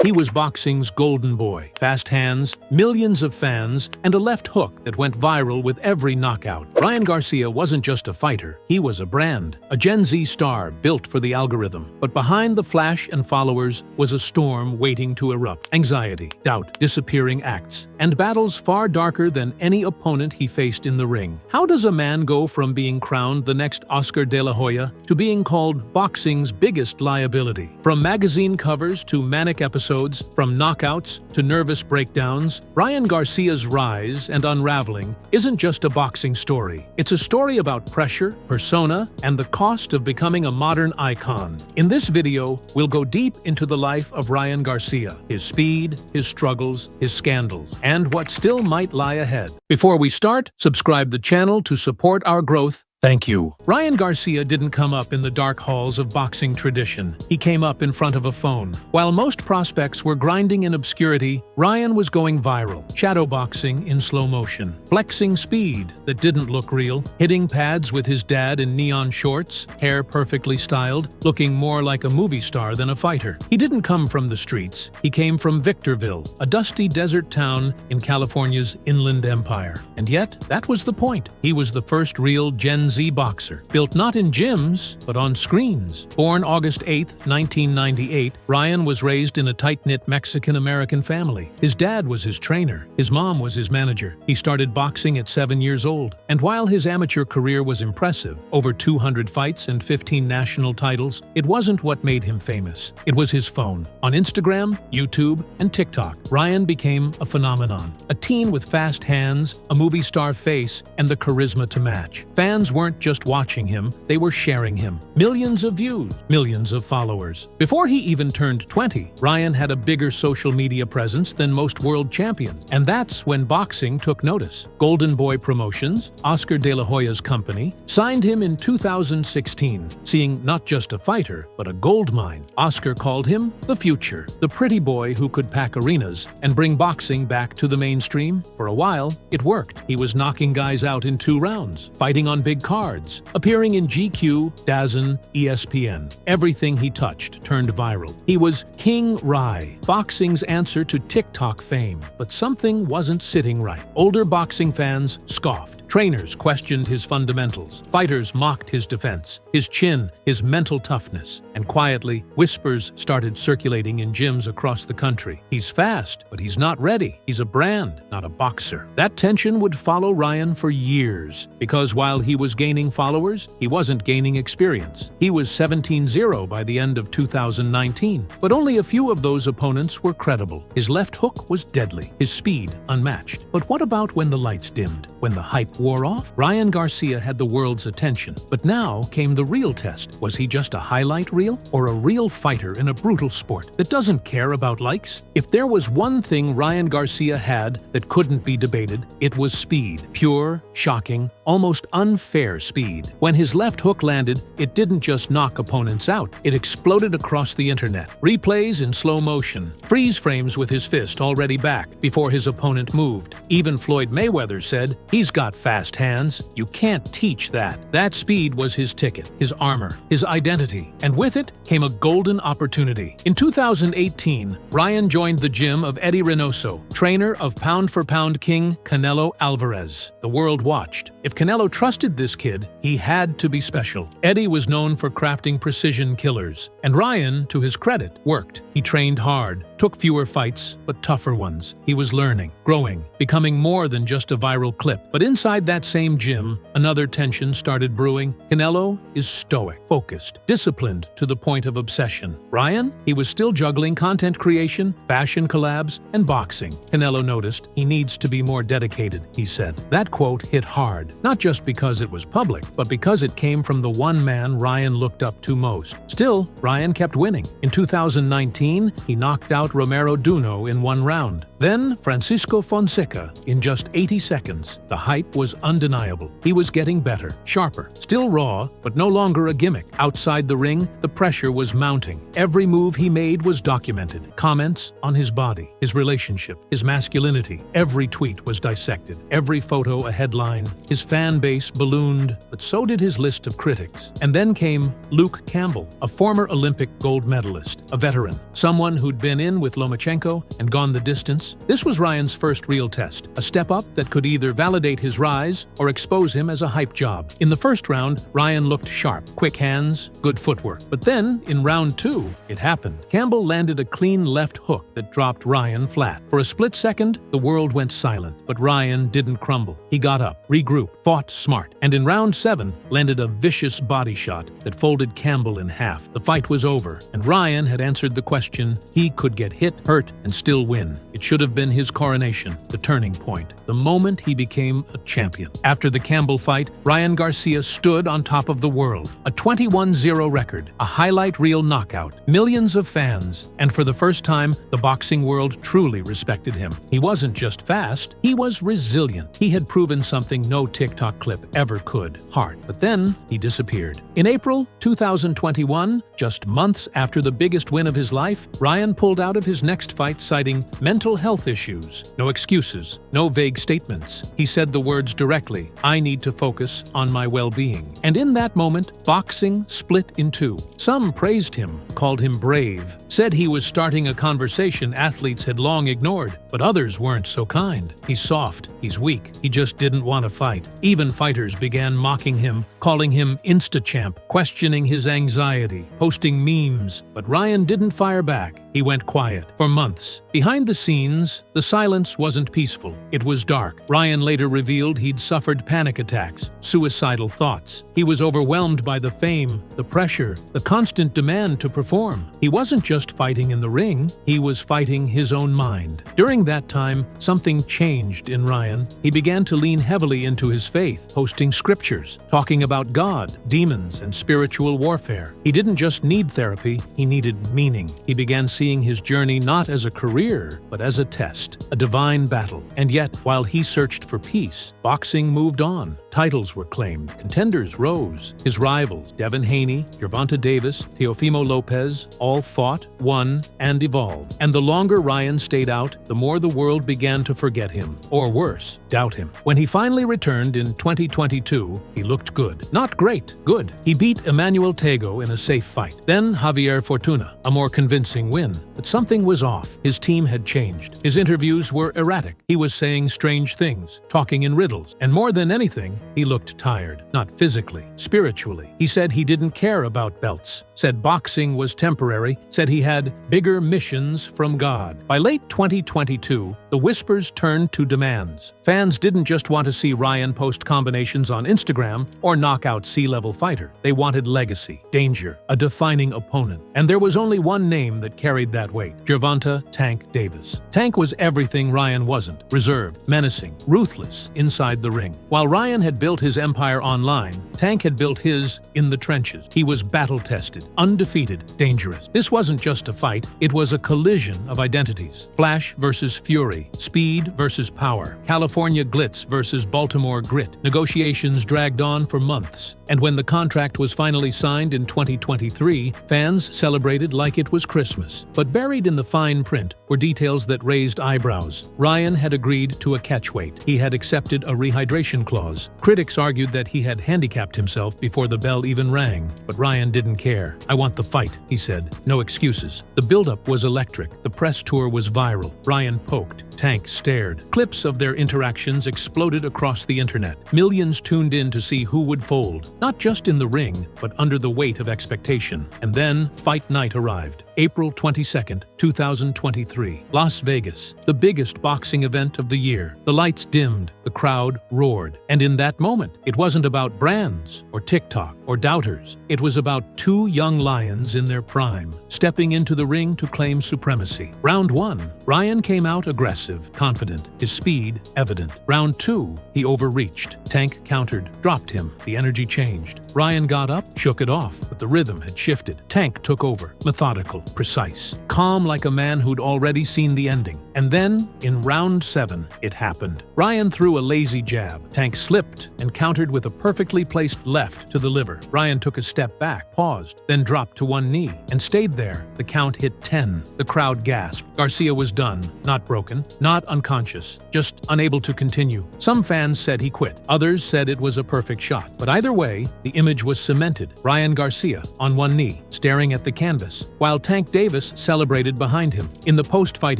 He was boxing's golden boy. Fast hands, millions of fans, and a left hook that went viral with every knockout. Ryan Garcia wasn't just a fighter, he was a brand. A Gen Z star built for the algorithm. But behind the flash and followers was a storm waiting to erupt. Anxiety, doubt, disappearing acts, and battles far darker than any opponent he faced in the ring. How does a man go from being crowned the next Oscar De La Hoya to being called boxing's biggest liability? From magazine covers to manic episodes, from knockouts to nervous breakdowns, Ryan Garcia's rise and unraveling isn't just a boxing story. It's a story about pressure, persona, and the cost of becoming a modern icon. In this video, we'll go deep into the life of Ryan Garcia, his speed, his struggles, his scandals, and what still might lie ahead. Before we start, subscribe the channel to support our growth. Thank you. Ryan Garcia didn't come up in the dark halls of boxing tradition. He came up in front of a phone. While most prospects were grinding in obscurity, Ryan was going viral, shadowboxing in slow motion, flexing speed that didn't look real, hitting pads with his dad in neon shorts, hair perfectly styled, looking more like a movie star than a fighter. He didn't come from the streets. He came from Victorville, a dusty desert town in California's Inland Empire. And yet, that was the point. He was the first real Gen Z boxer, built not in gyms, but on screens. Born August 8, 1998, Ryan was raised in a tight-knit Mexican-American family. His dad was his trainer. His mom was his manager. He started boxing at 7 years old. And while his amateur career was impressive, over 200 fights and 15 national titles, it wasn't what made him famous. It was his phone. On Instagram, YouTube, and TikTok, Ryan became a phenomenon. A teen with fast hands, a movie star face, and the charisma to match. Fans weren't just watching him, they were sharing him. Millions of views, millions of followers. Before he even turned 20, Ryan had a bigger social media presence than most world champions. And that's when boxing took notice. Golden Boy Promotions, Oscar De La Hoya's company, signed him in 2016. Seeing not just a fighter, but a gold mine, Oscar called him the future, the pretty boy who could pack arenas and bring boxing back to the mainstream. For a while, it worked. He was knocking guys out in 2 rounds, fighting on big cards, appearing in GQ, DAZN, ESPN. Everything he touched turned viral. He was King Rai, boxing's answer to TikTok fame. But something wasn't sitting right. Older boxing fans scoffed. Trainers questioned his fundamentals. Fighters mocked his defense, his chin, his mental toughness. And quietly, whispers started circulating in gyms across the country. He's fast, but he's not ready. He's a brand, not a boxer. That tension would follow Ryan for years, because while he was gaining followers, he wasn't gaining experience. He was 17-0 by the end of 2019, but only a few of those opponents were credible. His left hook was deadly, his speed unmatched. But what about when the lights dimmed? When the hype wore off? Ryan Garcia had the world's attention, but now came the real test. Was he just a highlight reel, or a real fighter in a brutal sport that doesn't care about likes? If there was one thing Ryan Garcia had that couldn't be debated, it was speed. Pure, shocking, almost unfair speed. When his left hook landed, it didn't just knock opponents out, it exploded across the internet. Replays in slow motion, freeze frames with his fist already back before his opponent moved. Even Floyd Mayweather said, "He's got fast hands. You can't teach that." That speed was his ticket, his armor, his identity, and with it came a golden opportunity. In 2018, Ryan joined the gym of Eddie Reynoso, trainer of pound-for-pound king Canelo Alvarez. The world watched. If Canelo trusted this kid, he had to be special. Eddie was known for crafting precision killers, and Ryan, to his credit, worked. He trained hard, took fewer fights, but tougher ones. He was learning, growing, becoming more than just a viral clip. But inside that same gym, another tension started brewing. Canelo is stoic, focused, disciplined to the point of obsession. Ryan? He was still juggling content creation, fashion collabs, and boxing. Canelo noticed he needs to be more dedicated, he said. That quote hit hard, not just because it was public, but because it came from the one man Ryan looked up to most. Still, Ryan kept winning. In 2019, he knocked out Romero Duno in 1 round. Then Francisco Fonseca in just 80 seconds. The hype was undeniable. He was getting better, sharper, still raw, but no longer a gimmick. Outside the ring, the pressure was mounting. Every move he made was documented. Comments on his body, his relationship, his masculinity. Every tweet was dissected. Every photo a headline. His fan base ballooned, but so did his list of critics. And then came Luke Campbell, a former Olympic gold medalist, a veteran, someone who'd been in with Lomachenko and gone the distance. This was Ryan's first real test, a step up that could either validate his rise or expose him as a hype job. In the first round, Ryan looked sharp, quick hands, good footwork. But then, in round 2, it happened. Campbell landed a clean left hook that dropped Ryan flat. For a split second, the world went silent, but Ryan didn't crumble. He got up, regrouped, fought smart, and in round 7, landed a vicious body shot that folded Campbell in half. The fight was over, and Ryan had answered the question he could get hit, hurt, and still win. It should have been his coronation, the turning point, the moment he became a champion. After the Campbell fight, Ryan Garcia stood on top of the world. A 21-0 record, a highlight reel knockout, millions of fans, and for the first time, the boxing world truly respected him. He wasn't just fast, he was resilient. He had proven something no TikTok clip ever could, heart. But then, he disappeared. In April 2021, just months after the biggest win of his life, Ryan pulled out of his next fight citing mental health issues. No excuses, no vague statements. He said the words directly, "I need to focus on my well-being." And in that moment, boxing split in two. Some praised him, called him brave, said he was starting a conversation athletes had long ignored, but others weren't so kind. He's soft, he's weak, he just didn't want to fight. Even fighters began mocking him, calling him Insta-champ, questioning his anxiety, posting memes. But Ryan didn't fire back. He went quiet for months. Behind the scenes, the silence wasn't peaceful. It was dark. Ryan later revealed he'd suffered panic attacks, suicidal thoughts. He was overwhelmed by the fame, the pressure, the constant demand to perform. He wasn't just fighting in the ring, he was fighting his own mind. During that time, something changed in Ryan. He began to lean heavily into his faith, posting scriptures, talking about God, demons, and spiritual warfare. He didn't just need therapy, he needed meaning. He began seeing his journey not as a career, but as a test, a divine battle. And yet, while he searched for peace, boxing moved on. Titles were claimed, contenders rose. His rivals, Devin Haney, Gervonta Davis, Teofimo Lopez, all fought, won, and evolved. And the longer Ryan stayed out, the more the world began to forget him, or worse, doubt him. When he finally returned in 2022, he looked good. Not great, good. He beat Emmanuel Tego in a safe fight. Then Javier Fortuna, a more convincing win. But something was off. His team had changed. His interviews were erratic. He was saying strange things, talking in riddles, and more than anything, he looked tired. Not physically, spiritually. He said he didn't care about belts, said boxing was temporary, said he had bigger missions from God. By late 2022, the whispers turned to demands. Fans didn't just want to see Ryan post combinations on Instagram or knock out C-level fighter. They wanted legacy, danger, a defining opponent. And there was only one name that carried that weight: Gervonta "Tank" Davis. Tank was everything Ryan wasn't: reserved, menacing, ruthless inside the ring. While Ryan had built his empire online, Tank had built his in the trenches. He was battle-tested, undefeated, dangerous. This wasn't just a fight, it was a collision of identities. Flash versus fury, speed versus power, California glitz versus Baltimore grit. Negotiations dragged on for months, and when the contract was finally signed in 2023, fans celebrated like it was Christmas. But buried in the fine print were details that raised eyebrows. Ryan had agreed to a catchweight. He had accepted a rehydration clause. Critics argued that he had handicapped himself before the bell even rang, but Ryan didn't care. "I want the fight," he said. No excuses. The buildup was electric. The press tour was viral. Ryan poked. Tank stared. Clips of their interactions exploded across the internet. Millions tuned in to see who would fold, not just in the ring, but under the weight of expectation. And then, fight night arrived. April 22nd, 2023. Las Vegas, the biggest boxing event of the year. The lights dimmed, the crowd roared. And in that moment, it wasn't about brands or TikTok or doubters. It was about two young lions in their prime, stepping into the ring to claim supremacy. Round 1, Ryan came out aggressive, aggressive, confident, his speed evident. Round 2, he overreached. Tank countered, dropped him. The energy changed. Ryan got up, shook it off, but the rhythm had shifted. Tank took over, methodical, precise, calm like a man who'd already seen the ending. And then, in round 7, it happened. Ryan threw a lazy jab. Tank slipped and countered with a perfectly placed left to the liver. Ryan took a step back, paused, then dropped to one knee, and stayed there. The count hit 10. The crowd gasped. Garcia was done. Not broken, not unconscious, just unable to continue. Some fans said he quit. Others said it was a perfect shot. But either way, the image was cemented. Ryan Garcia, on one knee, staring at the canvas, while Tank Davis celebrated behind him. In the post-fight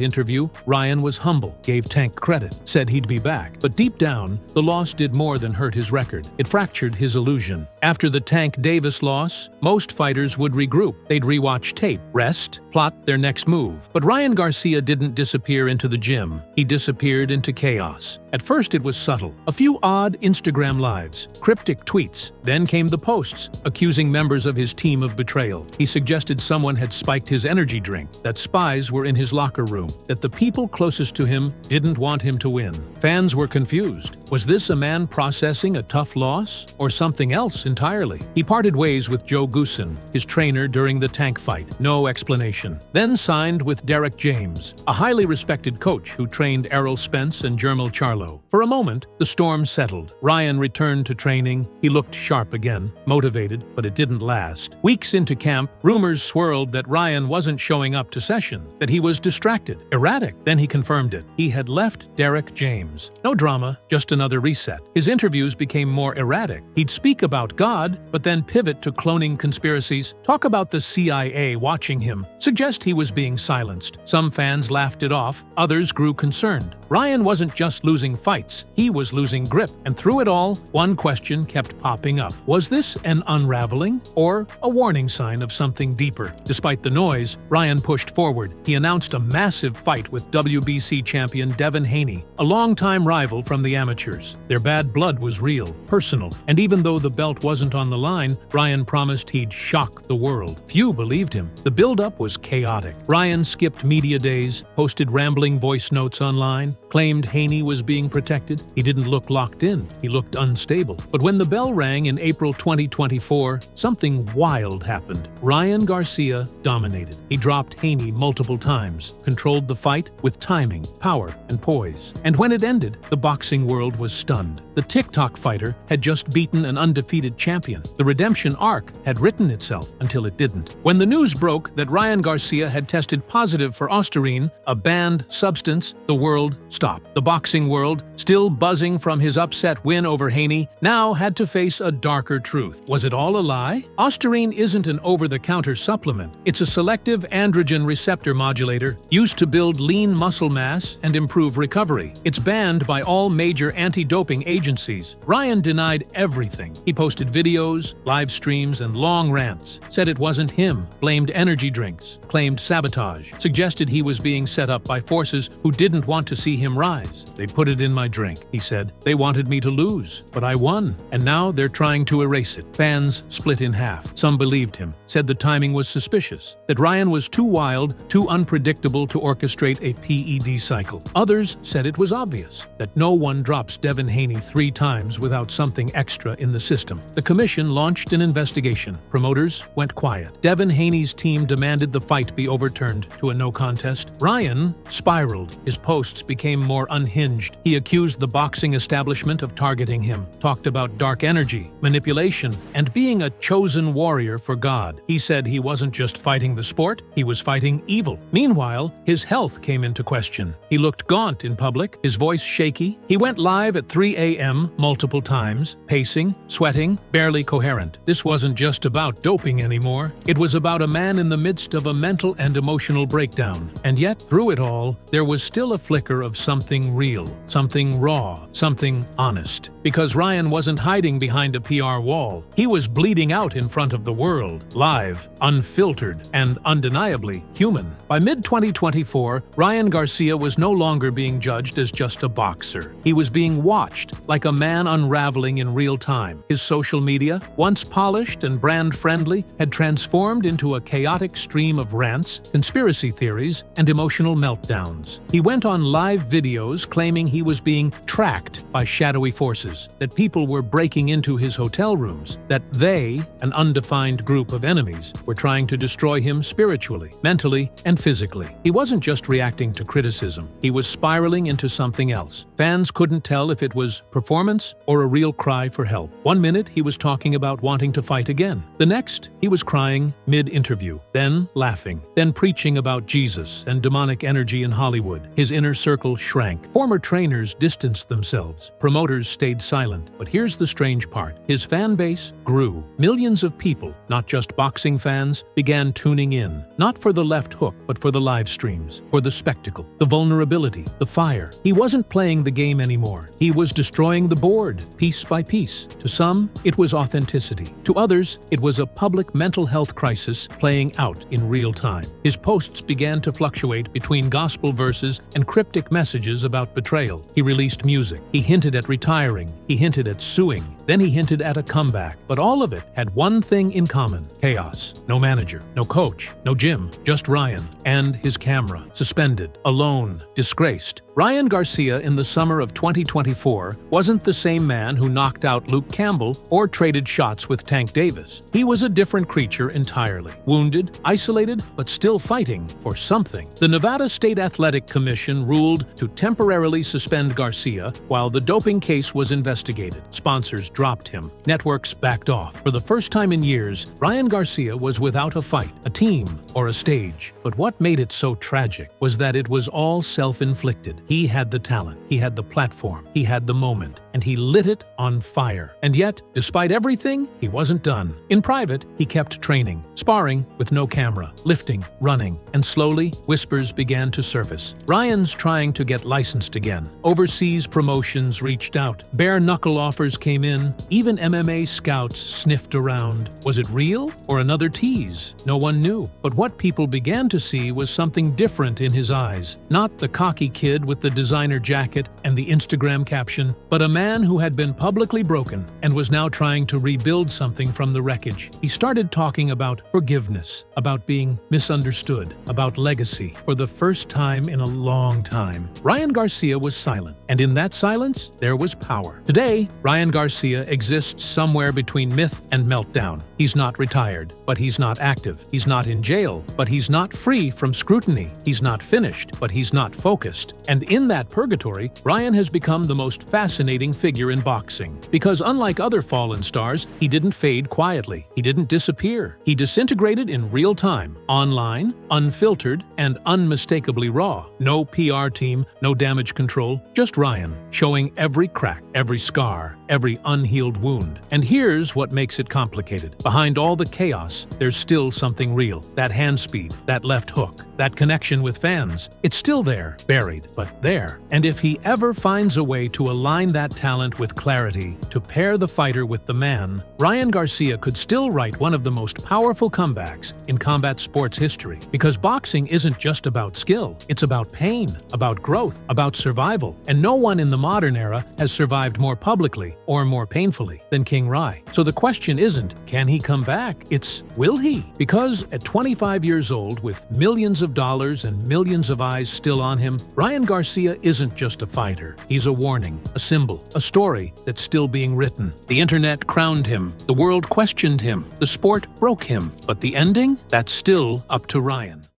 interview, Ryan was humble, gave Tank credit, said he'd be back. But deep down, the loss did more than hurt his record. It fractured his illusion. After the Tank Davis loss, most fighters would regroup. They'd rewatch tape, rest, plot their next move. But Ryan Garcia didn't disappear into the gym. He disappeared into chaos. At first it was subtle. A few odd Instagram lives, cryptic tweets. Then came the posts, accusing members of his team of betrayal. He suggested someone had spiked his energy drink, that spies were in his locker room, that the people closest to him didn't want him to win. Fans were confused. Was this a man processing a tough loss, or something else entirely? He parted ways with Joe Goosen, his trainer during the Tank fight. No explanation. Then signed with Derek James, a highly respected coach who trained Errol Spence and Jermel Charlo. For a moment, the storm settled. Ryan returned to training. He looked sharp again, motivated, but it didn't last. Weeks into camp, rumors swirled that Ryan wasn't showing up to session, that he was distracted, erratic. Then he confirmed it. He had left Derek James. No drama, just another reset. His interviews became more erratic. He'd speak about God, but then pivot to cloning conspiracies, talk about the CIA watching him, suggest he was being silenced. Some fans laughed it off, others grew concerned. Ryan wasn't just losing fights, he was losing grip. And through it all, one question kept popping up. Was this an unraveling, or a warning sign of something deeper? Despite the noise, Ryan pushed forward. He announced a massive fight with WBC champion Devin Haney, a longtime rival from the amateurs. Their bad blood was real, personal, and even though the belt wasn't on the line, Ryan promised he'd shock the world. Few believed him. The build-up was chaotic. Ryan skipped media days, posted rambling voice notes online, claimed Haney was being protected. He didn't look locked in. He looked unstable. But when the bell rang in April 2024, something wild happened. Ryan Garcia dominated. He dropped Haney multiple times, controlled the fight with timing, power, and poise. And when it ended, the boxing world was stunned. The TikTok fighter had just beaten an undefeated champion. The redemption arc had written itself until it didn't. When the news broke that Ryan Garcia had tested positive for ostarine, a banned substance, the world stopped. The boxing world, still buzzing from his upset win over Haney, now had to face a darker truth. Was it all a lie? Ostarine isn't an over-the-counter supplement. It's a selective androgen receptor modulator used to build lean muscle mass and improve recovery. It's banned by all major anti-doping agencies. Ryan denied everything. He posted videos, live streams, and long rants, said it wasn't him, blamed energy drinks, claimed sabotage, suggested he was being set up by forces who didn't want to see him rise. They put it in my drink, he said. They wanted me to lose, but I won, and now they're trying to erase it. Fans split in half. Some believed him, said the timing was suspicious, that Ryan was too wild, too unpredictable to orchestrate a PED cycle. Others said it was obvious, that no one drops Devin Haney 3 times without something extra in the system. The commission launched an investigation. Promoters went quiet. Devin Haney's team demanded the fight be overturned to a no contest. Ryan spiraled. His posts became more unhinged. He accused the boxing establishment of targeting him, talked about dark energy, manipulation, and being a chosen warrior for God. He said he wasn't just fighting the sport, he was fighting evil. Meanwhile, his health came into question. He looked gaunt in public, his voice shaky. He went live at 3 a.m. multiple times, pacing, sweating, barely coherent. This wasn't just about doping anymore. It was about a man in the midst of a mental and emotional breakdown. And yet, through it all, there was still a flicker of something real, something raw, something honest. Because Ryan wasn't hiding behind a PR wall. He was bleeding out in front of the world, live, unfiltered, and undeniably human. By mid-2024, Ryan Garcia was no longer being judged as just a boxer. He was being watched, like a man unraveling in real time. His social media, once polished and brand-friendly, had transformed into a chaotic stream of rants, conspiracy theories, and emotional meltdowns. He went on live videos claiming he was being tracked by shadowy forces, that people were breaking into his hotel rooms, that they, an undefined group of enemies, were trying to destroy him spiritually, mentally, and physically. He wasn't just reacting to criticism. He was spiraling into something else. Fans couldn't tell if it was performance or a real cry for help. One minute, he was talking about wanting to fight again. The next, he was crying mid-interview, then laughing, then preaching about Jesus and demonic energy in Hollywood. His inner circle shrank. Former trainers distanced themselves. Promoters stayed silent. But here's the strange part. His fan base grew. Millions of people, not just boxing fans, began tuning in. Not for the left hook, but for the live streams, for the spectacle, the vulnerability, the fire. He wasn't playing the game anymore. He was destroying the board, piece by piece. To some, it was authenticity. To others, it was a public mental health crisis playing out in real time. His posts began to fluctuate between gospel verses and cryptic messages about betrayal. He released music. He hinted at retiring. He hinted at suing. Then he hinted at a comeback. But all of it had one thing in common: chaos. No manager, no coach, no gym, just Ryan and his camera, suspended, alone, disgraced. Ryan Garcia in the summer of 2024 wasn't the same man who knocked out Luke Campbell or traded shots with Tank Davis. He was a different creature entirely. Wounded, isolated, but still fighting for something. The Nevada State Athletic Commission ruled to temporarily suspend Garcia while the doping case was investigated. Sponsors dropped him. Networks backed off. For the first time in years, Ryan Garcia was without a fight, a team, or a stage. But what made it so tragic was that it was all self-inflicted. He had the talent, he had the platform, he had the moment, and he lit it on fire. And yet, despite everything, he wasn't done. In private, he kept training, sparring with no camera, lifting, running, and slowly, whispers began to surface. Ryan's trying to get licensed again. Overseas promotions reached out. Bare-knuckle offers came in. Even MMA scouts sniffed around. Was it real or another tease? No one knew. But what people began to see was something different in his eyes. Not the cocky kid with the designer jacket and the Instagram caption, but a man who had been publicly broken and was now trying to rebuild something from the wreckage. He started talking about forgiveness, about being misunderstood, about legacy. For the first time in a long time, Ryan Garcia was silent, and in that silence, there was power. Today, Ryan Garcia exists somewhere between myth and meltdown. He's not retired, but he's not active. He's not in jail, but he's not free from scrutiny. He's not finished, but he's not focused. And in that purgatory, Ryan has become the most fascinating figure in boxing. Because unlike other fallen stars, he didn't fade quietly. He didn't disappear. He disintegrated in real time, online, unfiltered, and unmistakably raw. No PR team, no damage control, just Ryan, showing every crack, every scar, every unhealed wound. And here's what makes it complicated. Behind all the chaos, there's still something real. That hand speed, that left hook, that connection with fans. It's still there, buried, but there. And if he ever finds a way to align that talent with clarity, to pair the fighter with the man, Ryan Garcia could still write one of the most powerful comebacks in combat sports history. Because boxing isn't just about skill. It's about pain, about growth, about survival. And no one in the modern era has survived more publicly or more painfully than King Ry. So the question isn't, can he come back? It's, will he? Because at 25 years old, with millions of dollars and millions of eyes still on him, Ryan Garcia isn't just a fighter. He's a warning, a symbol, a story that's still being written. The internet crowned him. The world questioned him. The sport broke him. But the ending? That's still up to Ryan.